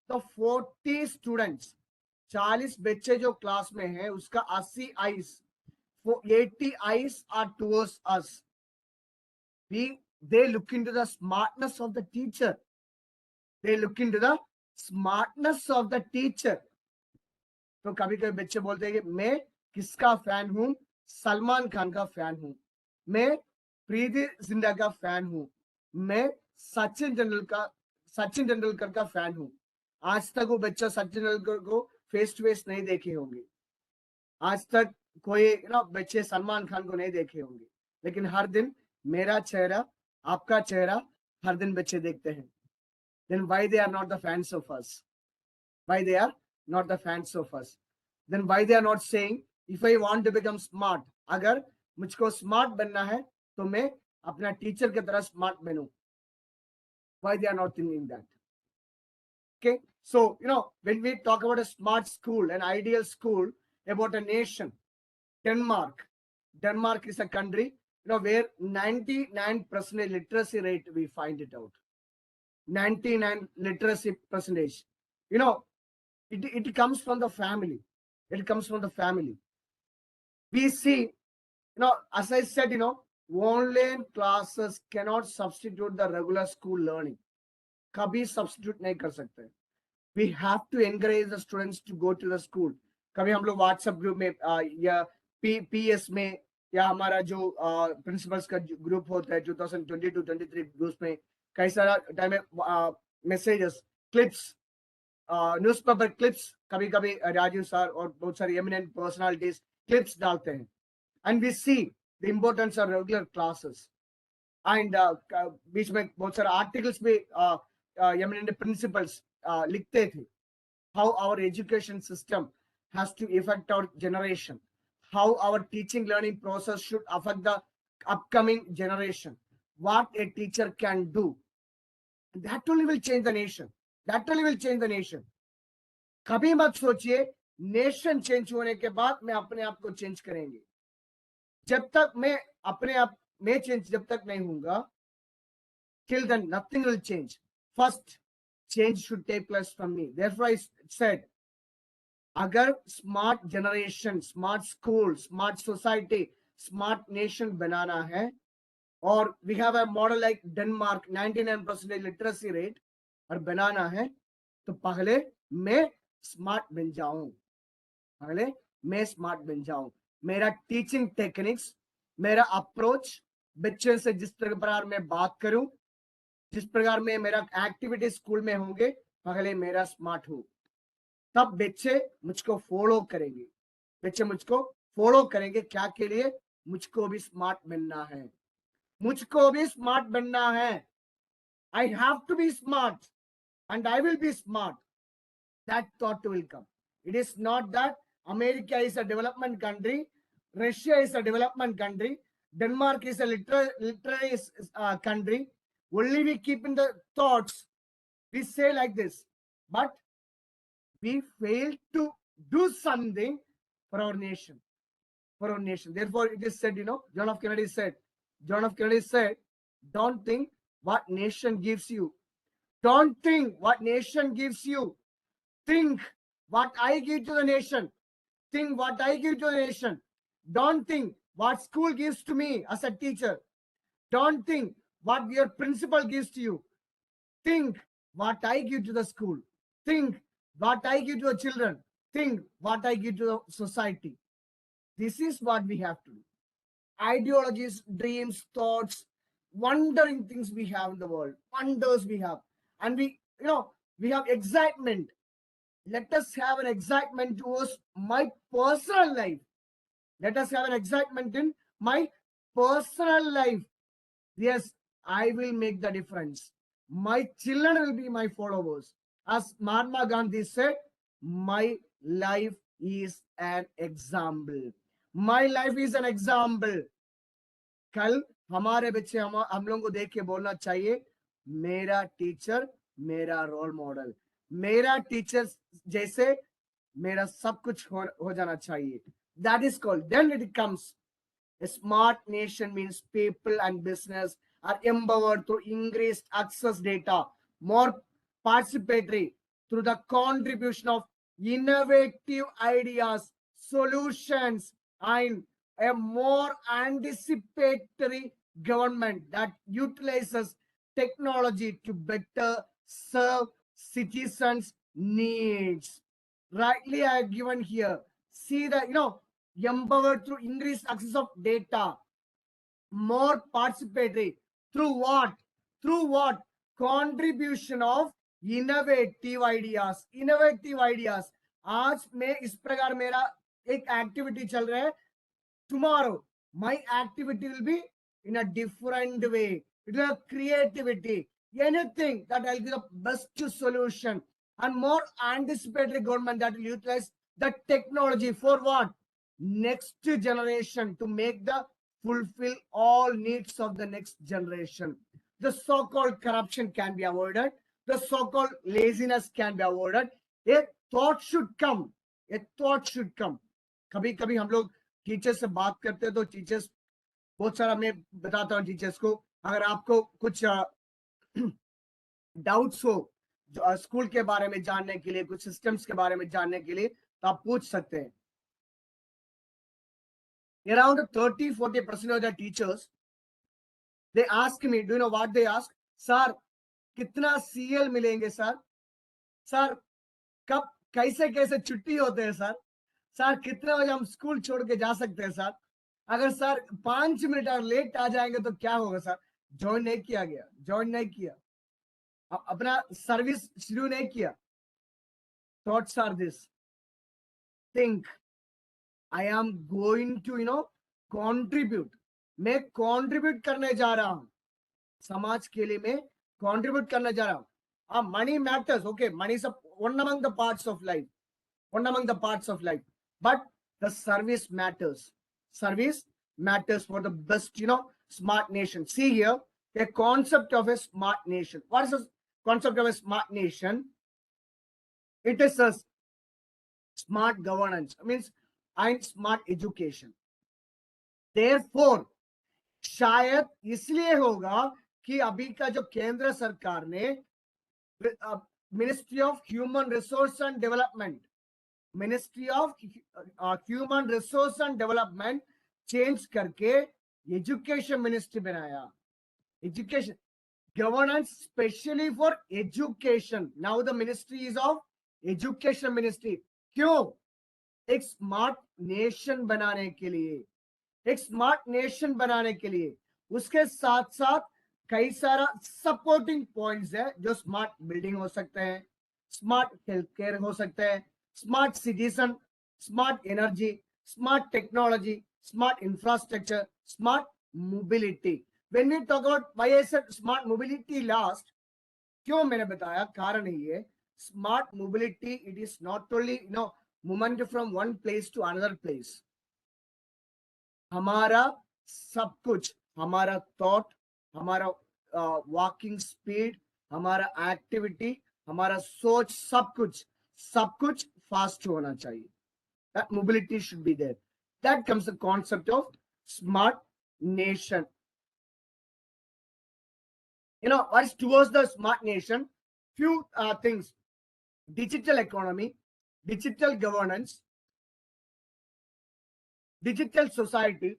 the 40 students, 40 बच्चे जो class में हैं, उसका 80 eyes, 80 eyes are towards us. They look into the smartness of the teacher. They look into the smartness of the teacher. तो कभी कभी बच्चे बोलते हैं कि मैं किसका फैन हूं? सलमान खान का फैन हूं, मैं प्रीति जिंटा का फैन हूं, मैं सचिन तेंदुलकर का फैन हूं. आज तक वो बच्चा सचिन तेंदुलकर को फेस टू फेस नहीं देखे होंगे. आज तक कोई बच्चे सलमान खान को नहीं देखे होंगे. लेकिन हर दिन मेरा चेहरा, आपका चेहरा हर दिन बच्चे देखते हैं. Then why they are not the fans of us? Why they are not the fans of us? Then why they are not saying, if I want to become smart, अगर मुझको smart बनना है तो मैं अपना टीचर की तरह smart बनूं. Why they are not thinking that? Okay, so when we talk about a smart school, an ideal school, about a nation, Denmark. Denmark is a country, where 99% literacy rate, we find it out. 99 literacy percentage. It comes from the family. It comes from the family. We see, as I said, online classes cannot substitute the regular school learning. कभी substitute नहीं कर सकते. We have to encourage the students to go to the school. कभी हम लोग WhatsApp group में या PS में, या हमारा जो प्रिंसिपल्स का ग्रुप होता है 2022-23 ग्रुप में, कई सारा टाइम में मैसेजेस, क्लिप्स, न्यूज़पेपर क्लिप्स, कभी कभी राजीव सर और बहुत सारी एमिनेंट पर्सनालिटीज क्लिप्स डालते हैं. And we see the importance of regular classes. And बीच में बहुत सारे आर्टिकल्स भी एमिनेंट प्रिंसिपल्स लिखते थे. How our education system has to affect our generation, how our teaching learning process should affect the upcoming generation, what a teacher can do. That only will change the nation. That only will change the nation. कभी मत सोचिए nation change होने के बाद मैं अपने आप को चेंज करेंगे. जब तक मैं अपने आप में चेंज जब तक नहीं होऊंगा, till then nothing will change. First change should take place from me. Therefore I said, अगर smart generation, smart school, smart society, smart nation बनाना है, और we have a model like Denmark 99% literacy rate, और बनाना है तो पहले मैं स्मार्ट बन जाऊं. पहले मैं स्मार्ट बन जाऊं. मेरा टीचिंग टेक्निक्स, मेरा अप्रोच, बच्चे से जिस प्रकार मैं बात करूं, जिस प्रकार में मेरा एक्टिविटी स्कूल में होंगे, पहले मेरा स्मार्ट हो. तब बच्चे मुझको फॉलो करेंगे. बच्चे मुझको फॉलो करेंगे क्या के लिए? मुझको भी स्मार्ट बनना है. मुझको भी स्मार्ट बनना है. I have to be smart and I will be smart. That thought will come. It is not that America is a development country, Russia is a development country, Denmark is a literary country. Only we keep in the thoughts, we say like this, but we fail to do something for our nation. For our nation. Therefore, it is said, John F. Kennedy said, don't think what nation gives you. Don't think what nation gives you. Think what I give to the nation. Think what I give to the nation. Don't think what school gives to me as a teacher. Don't think what your principal gives to you. Think what I give to the school. Think what I give to the children. Think what I give to the society. This is what we have to do. Ideologies, dreams, thoughts, wondering things we have in the world, wonders we have. And we have excitement. Let us have an excitement towards my personal life. Let us have an excitement in my personal life. Yes, I will make the difference. My children will be my followers. As Mahatma Gandhi said, my life is an example. My life is an example. कल हमारे बच्चे हम लोगों को देख के बोलना चाहिए, मेरा टीचर मेरा रोल मॉडल. मेरा टीचर जैसे मेरा सब कुछ हो जाना चाहिए. That is called. Then it comes. A smart nation means people and business are empowered through increased access data, more participatory through the contribution of innovative ideas, solutions, and a more anticipatory government that utilizes technology to better serve citizens' needs. Rightly, I have given here. See that, empowered through increased access of data, more participatory through what? Through what? Contribution of innovative ideas. Innovative ideas. आज मैं इस प्रकार मेरा एक activity चल रहा है. Tomorrow My activity will be in a different way. It will have creativity. Anything that will be the best solution and more anticipatory government that will utilize the technology for what? Next generation to make the fulfill all needs of the next generation. The so-called corruption can be avoided. The so-called laziness can be avoided. A thought should come. A thought should come. कभी कभी हम लोग teacher से बात करते हैं तो teachers बहुत सारा मैं बताता हूँ टीचर्स को अगर आपको कुछ डाउट्स हो स्कूल के बारे में जानने के लिए कुछ सिस्टम्स के बारे में जानने के लिए तो आप पूछ सकते हैं around 30-40% of the teachers they ask me do you know what they ask sir कितना सीएल मिलेंगे सर कब कैसे कैसे छुट्टी होते हैं सर कितने बजे हम स्कूल छोड़ के जा सकते हैं सर अगर सर 5 मिनट अगर लेट आ जाएंगे तो क्या होगा सर ज्वाइन नहीं किया गया ज्वाइन नहीं किया अपना सर्विस शुरू नहीं किया thoughts are this think I am going to contribute मैं कंट्रीब्यूट करने जा रहा हूं समाज के लिए मैं कंट्रीब्यूट करने जा रहा हूं money matters okay money is one among the parts of life but the service matters for the best smart nation. See here a concept of a smart nation. What is the concept of a smart nation? It is a smart governance means and smart education. Therefore शायद इसलिए होगा कि अभी का जो केंद्र सरकार ने ministry of human resource and development change करके एजुकेशन मिनिस्ट्री बनाया education governance specially for education now the ministry is of education ministry क्यों एक स्मार्ट नेशन बनाने के लिए उसके साथ साथ कई सारा सपोर्टिंग पॉइंट्स है जो स्मार्ट बिल्डिंग हो सकते हैं स्मार्ट हेल्थ केयर हो सकते हैं smart citizen smart energy smart technology smart infrastructure smart mobility when we talk about why I said smart mobility last क्यों मैंने बताया कारण ये smart mobility it is not only movement from one place to another place हमारा सब कुछ हमारा thought हमारा वॉकिंग स्पीड हमारा एक्टिविटी हमारा सोच सब कुछ फास्ट होना चाहिए that mobility should be there that comes the concept of smart nation what's towards the smart nation few things digital economy digital governance digital society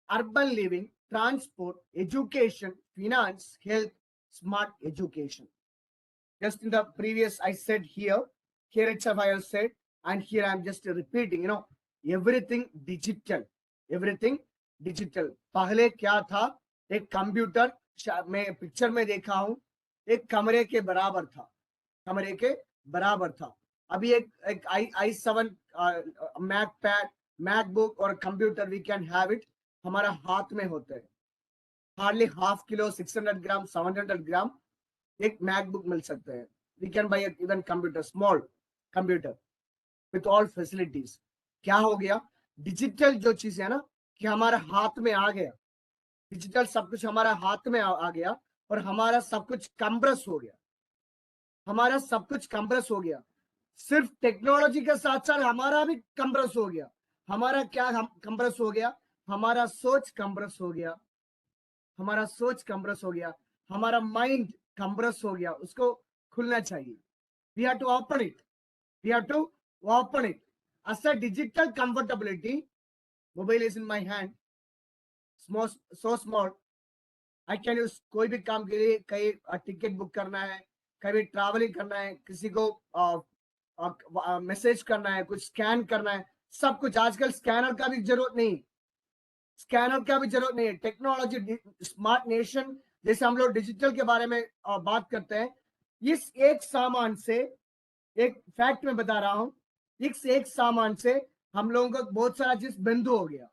urban living transport, education, finance, health, smart education. Just in the previous, I said here itself I have said, and here I'm just repeating, everything digital. पहले क्या था एक computer मैं picture में देखा हूं एक कमरे के बराबर था अभी एक i7 मैकपैड मैकबुक और computer we can have it हमारा हाथ में होता है hardly half kilo 600 gram 700 gram एक मैकबुक मिल सकता है we can buy even computer small computer with all facilities क्या हो गया डिजिटल जो चीज है ना कि हमारा हाथ में आ गया डिजिटल सब कुछ हमारा हाथ में आ गया और हमारा सब कुछ कंप्रेस हो गया सिर्फ टेक्नोलॉजी के साथ साथ हमारा भी कंप्रेस हो गया हमारा क्या कंप्रेस हो गया हमारा सोच कंप्रेस हो गया हमारा माइंड कंप्रेस हो गया उसको खुलना चाहिए we have to open it as a digital comfortability mobile is in my hand so small I can use कोई भी काम के लिए कहीं टिकट बुक करना है कहीं ट्रैवलिंग करना है किसी को मैसेज करना है कुछ स्कैन करना है सब कुछ आजकल स्कैनर का भी जरूरत नहीं है टेक्नोलॉजी स्मार्ट नेशन जैसे हम लोग डिजिटल के बारे में बात करते हैं इस एक सामान से एक फैक्ट में बता रहा हूं इस एक सामान से हम लोगों का बहुत सारा चीज बंद हो गया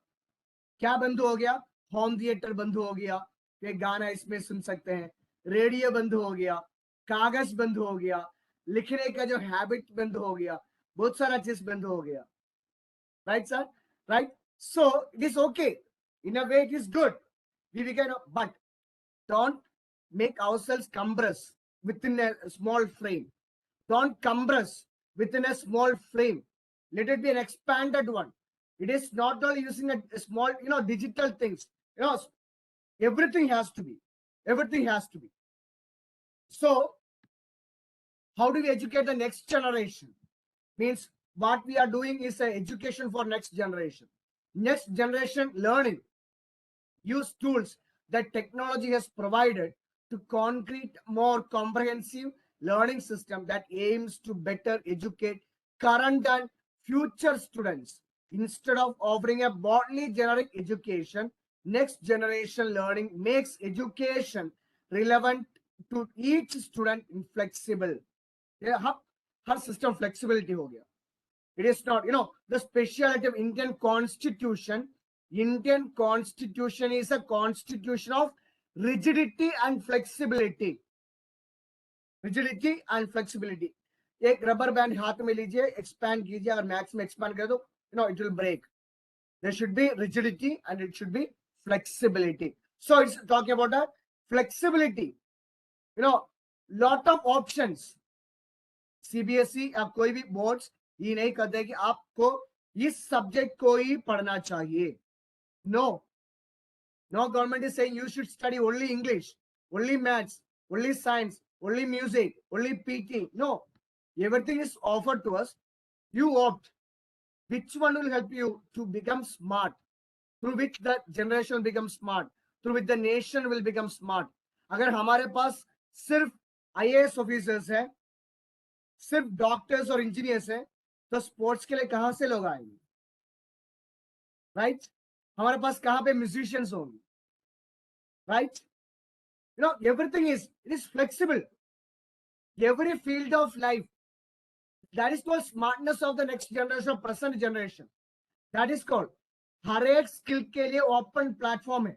क्या बंद हो गया? होम थिएटर बंद हो गया, कि गाना इसमें सुन सकते हैं, रेडियो बंद हो गया, कागज बंद हो गया, लिखने का जो हैबिट बंद हो गया, बहुत सारा चीज बंद हो गया. Right, sir? Right? So it is okay. In a way, it is good. We can, but don't make ourselves compress within a small frame. Don't compress within a small frame. Let it be an expanded one. It is not only using a small, digital things. Everything has to be. Everything has to be. So, how do we educate the next generation? Means what we are doing is a education for next generation. Next generation learning. Use tools that technology has provided to concrete more comprehensive learning system that aims to better educate current and future students. Instead of offering a broadly generic education, next generation learning makes education relevant to each student and flexible. Yeah, her system flexibility हो गया. It is not, the speciality of Indian Constitution. Indian Constitution is a constitution of rigidity and flexibility. Rigidity and flexibility. एक rubber band हाथ में लीजिए, expand कीजिए, अगर max में expand कर दो, it will break. There should be rigidity and it should be flexibility. So it's talking about that flexibility. Lot of options. CBSE या कोई भी बोर्ड्स ये नहीं कहते कि आपको इस सब्जेक्ट को ही पढ़ना चाहिए. No, no government is saying you should study only English, only maths, only science, only music, only PT. No, everything is offered to us. You opt which one will help you to become smart, through which the generation will become smart, through which the nation will become smart. अगर हमारे पास सिर्फ IAS officers है, सिर्फ doctors और engineers हैं, तो sports के लिए कहां से लोग आएंगे? राइट? हमारे पास कहां पे म्यूजिशियंस होंगे? Right? Everything it is flexible. Every field of life. That is called smartness of the next generation, present generation. That is called. हर एक स्किल के लिए ओपन प्लेटफॉर्म है.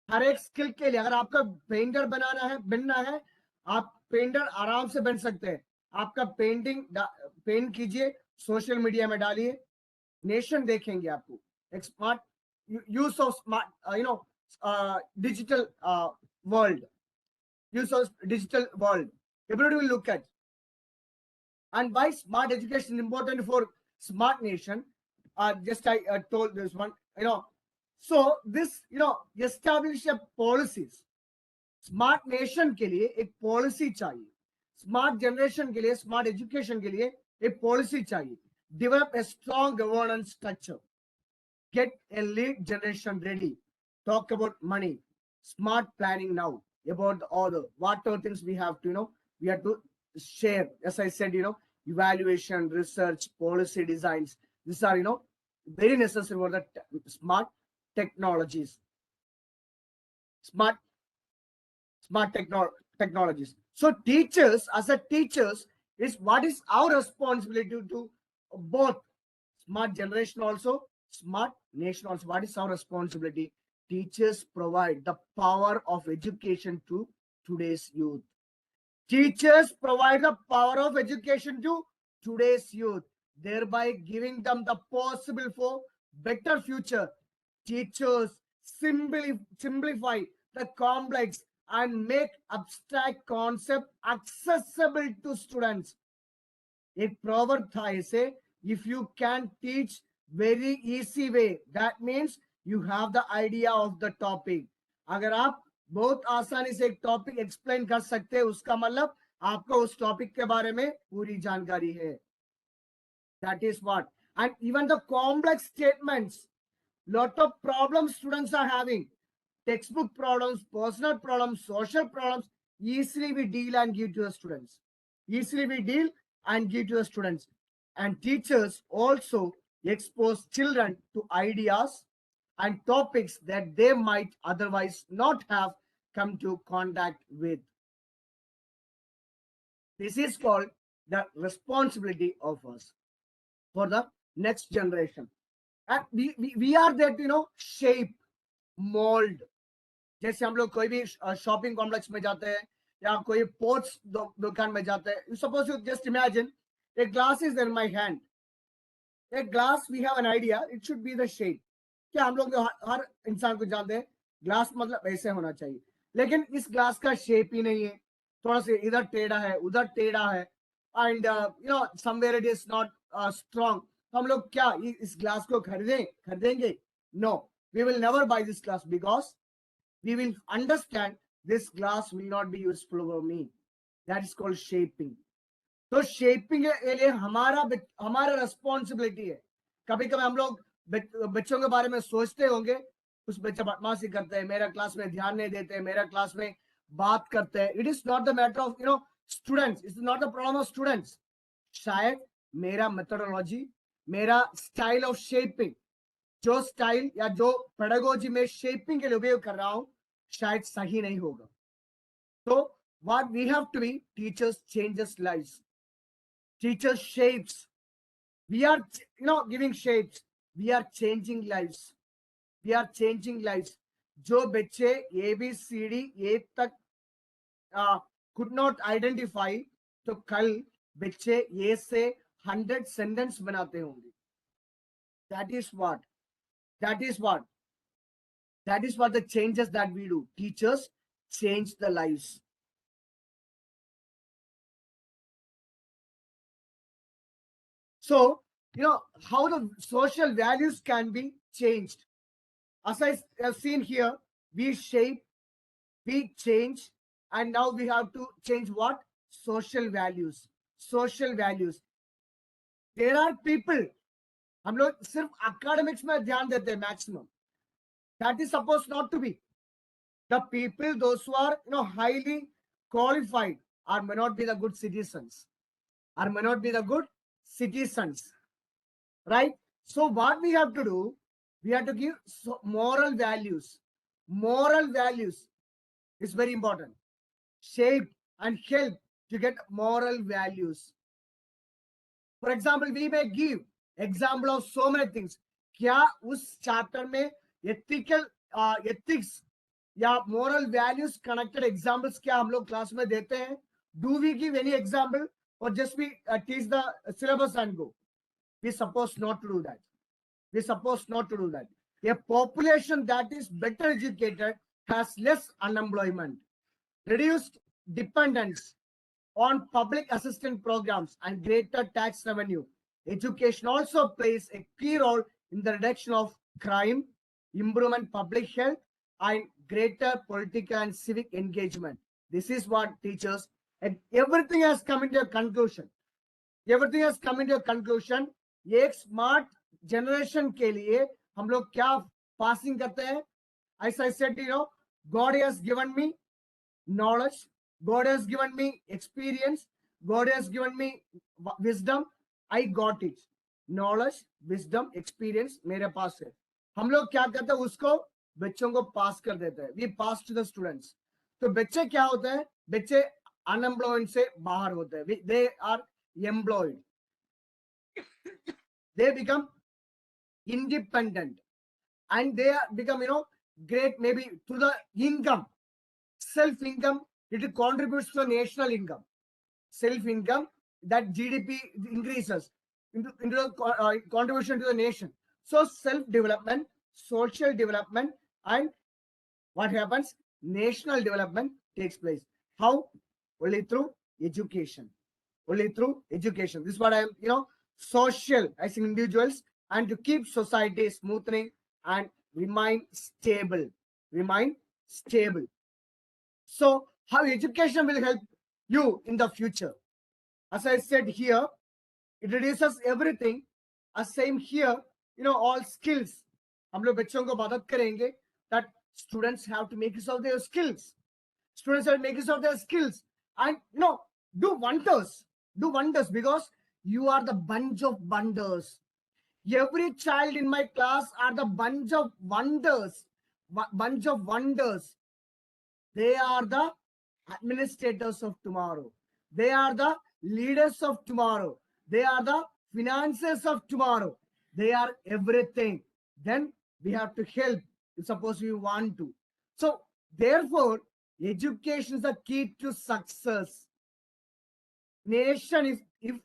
हर एक स्किल के लिए, अगर आपका पेंटर बनना है, आप पेंटर आराम से बन सकते हैं. आपका पेंट कीजिए, सोशल मीडिया में डालिए, नेशन देखेंगे आपको. एक smart use of smart digital world, use of digital world, everybody will look at. And why smart education is important for smart nation? Just I told this one, so this establish a policies. Smart nation के लिए एक policy चाहिए, smart generation के लिए, smart education के लिए एक policy चाहिए. Develop a strong governance structure, gate a lead generation ready, talk about money, smart planning now, about all the whatever things we have to we have to share. As I said, evaluation, research, policy designs, these are very necessary for the smart technologies. Smart technologies. So teachers, as a teachers, is what is our responsibility to both smart generation also, smart nation also. What is our responsibility? Teachers provide the power of education to today's youth. Teachers provide the power of education to today's youth, thereby giving them the possible for better future. Teachers simplify the complex and make abstract concept accessible to students. एक proverb था ऐसे, if you can teach very easy way, that means you have the idea of the topic. अगर आप बहुत आसानी से एक topic explain कर सकते हैं, उसका मतलब आपको उस टॉपिक के बारे में पूरी जानकारी है. That is what. And even the complex statements, lot of problems students are having, textbook problems, personal problems, social problems, easily we deal and give to the students. Easily we deal and give to the students. And teachers also expose children to ideas and topics that they might otherwise not have come to contact with. This is called the responsibility of us for the next generation. and we are there to shape, mold. जैसे हम लोग कोई भी shopping complex में जाते हैं या कोई पोर्ट्स दुकान में जाते हैं, you suppose you just imagine a glass is in my hand. A glass, we have an idea, it should be the shape. क्या हम लोग हर इंसान को जानते हैं ग्लास मतलब ऐसे होना चाहिए, लेकिन इस ग्लास का शेप ही नहीं है, थोड़ा सा इधर टेढ़ा है उधर टेढ़ा है, and somewhere it is not strong. तो हम लोग क्या इस ग्लास को खरीदेंगे? No, we will never buy this glass because we will understand this glass will not be useful for me. That is called shaping. तो शेपिंग के लिए हमारा रेस्पॉन्सिबिलिटी है. कभी कभी हम लोग बच्चों के बारे में सोचते होंगे, कुछ बच्चे बदमाशी करते हैं, मेरा क्लास में ध्यान नहीं देते, मेरा क्लास में बात करते हैं. It is not the matter of students, it's not the problem of students. शायद मेरा मेथोडोलॉजी, मेरा स्टाइल ऑफ शेपिंग, जो स्टाइल या जो पेडागोजी में शेपिंग के लिए उपयोग कर रहा हूं, शायद सही नहीं होगा. तो what we have to be, teachers changes lives, teachers shapes, we are giving shapes, we are changing lives, we are changing lives. जो बच्चे ABCD ए तक could not identify, तो कल बच्चे ए से 100 सेंटेंस बनाते होंगे. that is what that is what that is what the changes that we do. Teachers change the lives. So how the social values can be changed. As I have seen here, we shape, we change, and now we have to change what? Social values. Social values. There are people, हम लोग सिर्फ academics में ध्यान देते हैं maximum. That is supposed not to be. The people, those who are highly qualified, or may not be the good citizens, or may not be the good citizens, right? So what we have to do, we have to give moral values. Moral values is very important. Shape and help to get moral values. For example, we may give example of so many things. क्या उस chapter में ethical ethics या moral values connected examples क्या हम लोग class में देते हैं? Do we give any example और just we teach the syllabus and go? we suppose not to do that. We suppose not to do that. A population that is better educated has less unemployment, reduced dependence on public assistance programs, and greater tax revenue. Education also plays a key role in the reduction of crime, improvement public health, and greater political and civic engagement. This is what teachers, and everything has come into a conclusion. Everything has come into a conclusion. एक smart generation के लिए हम लोग क्या passing करते हैं? As I said, God has given me knowledge, God has given me experience, God has given me wisdom. I got it. Knowledge, wisdom, experience मेरे पास है. हम लोग क्या करते हैं? उसको बच्चों को पास कर देते हैं. We pass to the students. तो बच्चे क्या होते हैं? बच्चे अनएम्प्लॉयड से बाहर होते हैं. They are employed. They become independent, and they become great, maybe through the income, self income. It contributes to the national income, self income, that GDP increases into the contribution to the nation. So self development, social development, and what happens? National development takes place. How? Only through education. Only through education. This is what I am social as individuals, and to keep society smoothing and remain stable. Remain stable. So how education will help you in the future? As I said here, it reduces everything. As same here, all skills. हम लोग बच्चों को मदद करेंगे that students have to make use of their skills. Students have to make use of their skills and do wonders. Do wonders, because you are the bunch of wonders. Every child in my class are the bunch of wonders. Bunch of wonders. They are the administrators of tomorrow. They are the leaders of tomorrow. They are the financiers of tomorrow. They are everything. Then we have to help. Suppose we want to. So therefore, education is the key to success. Nation is, if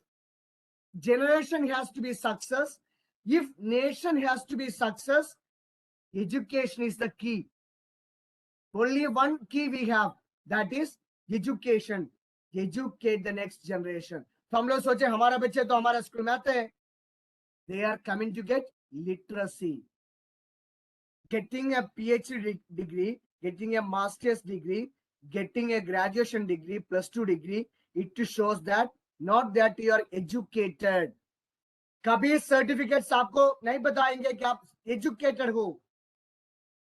generation has to be success, if nation has to be success, education is the key. Only one key we have, that is education. Educate the next generation. तो हम लोग सोचे हमारा बच्चे तो हमारा school में आते हैं. They are coming to get literacy. Getting a PhD degree, getting a master's degree, getting a graduation degree, +2 degree, it shows that not that you are educated. कभी सर्टिफिकेट्स आपको नहीं बताएंगे कि आप एजुकेटेड हो.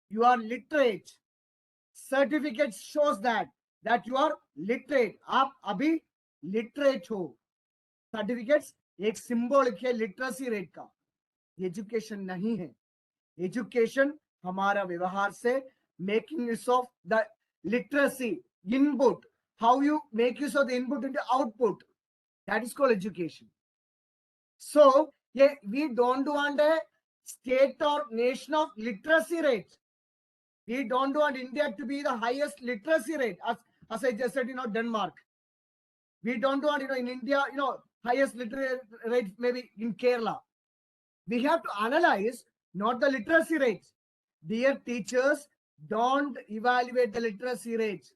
You are literate. Certificate shows that you are literate. आप अभी literate हो. Certificates एक symbolic है literacy rate का. Education नहीं है. Education हमारा व्यवहार से making use of the literacy input. How you make use of the input into output. That is called education. So yeah, we don't want a state or nation of literacy rate. We don't want India to be the highest literacy rate, as I just said, Denmark. We don't want, in India, highest literacy rate maybe in Kerala. We have to analyze not the literacy rates. Dear teachers, don't evaluate the literacy rates.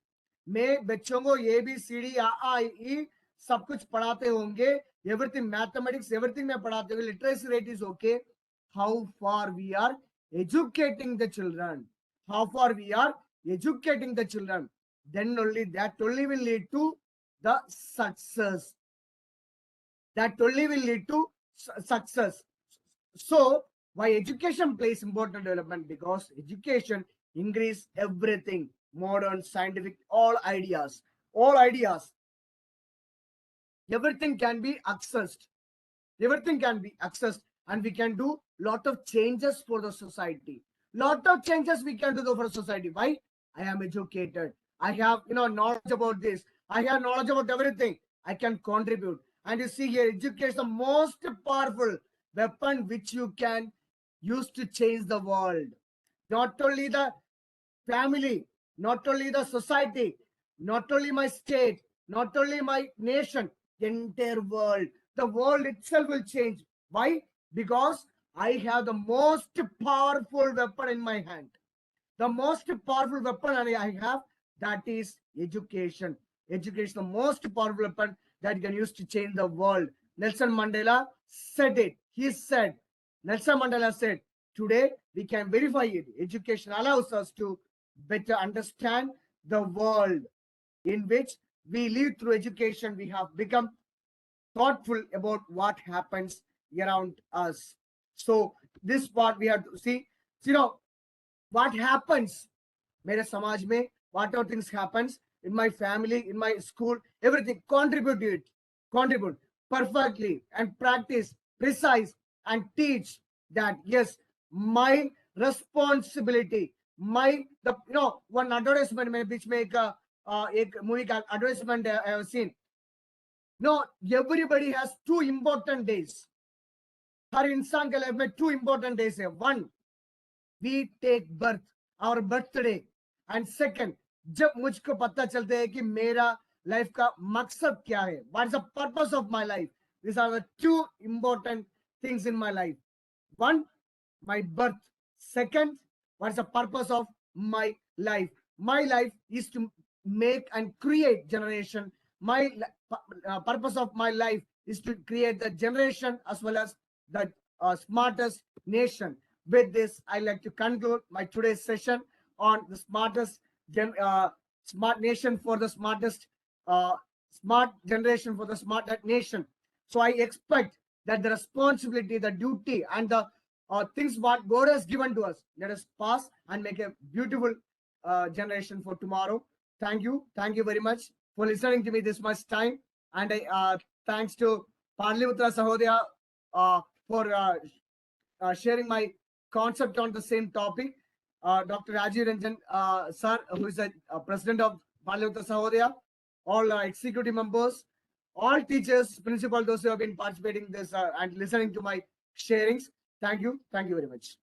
मैं बच्चों को ABCD I सब कुछ पढ़ाते होंगे, everything mathematics, everything मैं पढ़ाते होंगे, literacy rate is okay. How far we are educating the children? How far we are educating the children? Then only that only will lead to the success. That only will lead to success. So why education plays important development? Because education increase everything, modern, scientific, all ideas, everything can be accessed. Everything can be accessed, and we can do lot of changes for the society. Lot of changes we can do for society. Why? I am educated. I have knowledge about this. I have knowledge about everything. I can contribute. And you see here, education is the most powerful weapon which you can use to change the world. Not only the family, not only the society, not only my state, not only my nation, the entire world. The world itself will change. Why? Because I have the most powerful weapon in my hand. The most powerful weapon I have, that is education. Education is the most powerful weapon that can use to change the world. Nelson Mandela said it. He said, Nelson Mandela said, today we can verify it. Education allows us to better understand the world in which we live. Through education, we have become thoughtful about what happens around us. So this part we have to see, what happens mere samaj mein, whatever things happens in my family, in my school, everything, contribute to it, contribute perfectly and practice precise and teach that yes, my responsibility, one advertisement mein which make a movie advertisement I have seen. No, everybody has two important days. हर इंसान के life में two important days है. One, we take birth, our birthday, and second, जब मुझको पता चलता है कि मेरा लाइफ का मकसद क्या है, what is the purpose of my life. These are the two important things in my life. One, my birth. Second, what is the purpose of my life. My life is to make and create generation. My purpose of my life is to create the generation as well as the smartest nation. With this, I like to conclude my today's session on the smartest smart nation for the smartest smart generation for the smart nation. So I expect that the responsibility, the duty, and the things what God has given to us, let us pass and make a beautiful generation for tomorrow. Thank you very much for listening to me this much time, and I thanks to Parliputra Sahodaya for sharing my concept on the same topic. Dr. Rajiv Ranjan sir, who is the president of Parliputra Sahodaya, all executive members, all teachers, principal, those who have been participating in this and listening to my sharings. Thank you very much.